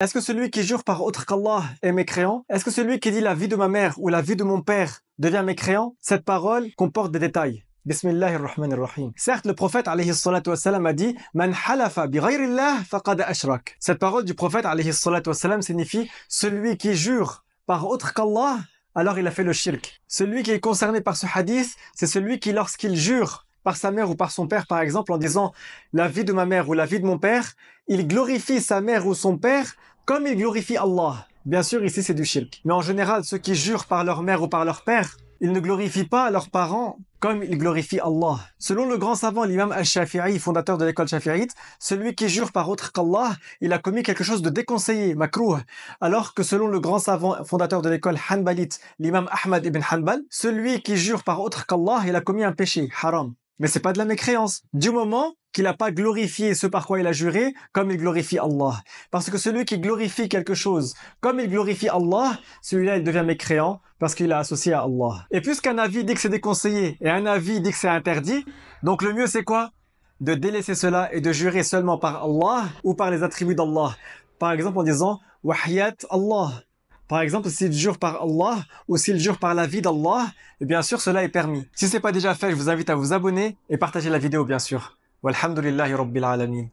Est-ce que celui qui jure par autre qu'Allah est mécréant? Est-ce que celui qui dit la vie de ma mère ou la vie de mon père devient mécréant? Cette parole comporte des détails. Bismillahirrahmanirrahim. Certes, le prophète alayhi salatu wassalam a dit Man halafa bi ghayrillah faqad ashrak. Cette parole du prophète alayhi salatu wassalam signifie celui qui jure par autre qu'Allah, alors il a fait le shirk. Celui qui est concerné par ce hadith, c'est celui qui, lorsqu'il jure par sa mère ou par son père, par exemple, en disant la vie de ma mère ou la vie de mon père, il glorifie sa mère ou son père comme il glorifie Allah. Bien sûr, ici c'est du shirk. Mais en général, ceux qui jurent par leur mère ou par leur père, ils ne glorifient pas leurs parents comme ils glorifient Allah. Selon le grand savant, l'imam al-Shafi'i, fondateur de l'école shafi'ite, celui qui jure par autre qu'Allah, il a commis quelque chose de déconseillé, makrouh. Alors que selon le grand savant, fondateur de l'école hanbalite, l'imam Ahmad ibn Hanbal, celui qui jure par autre qu'Allah, il a commis un péché, haram. Mais c'est pas de la mécréance. Du moment qu'il n'a pas glorifié ce par quoi il a juré, comme il glorifie Allah. Parce que celui qui glorifie quelque chose, comme il glorifie Allah, celui-là, il devient mécréant parce qu'il a associé à Allah. Et puisqu'un avis dit que c'est déconseillé et un avis dit que c'est interdit, donc le mieux c'est quoi? De délaisser cela et de jurer seulement par Allah ou par les attributs d'Allah. Par exemple en disant « Wahiyat Allah ». Par exemple, s'il jure par Allah ou s'il jure par la vie d'Allah, et bien sûr, cela est permis. Si ce n'est pas déjà fait, je vous invite à vous abonner et partager la vidéo, bien sûr. Walhamdulillahi Rabbil Alamin.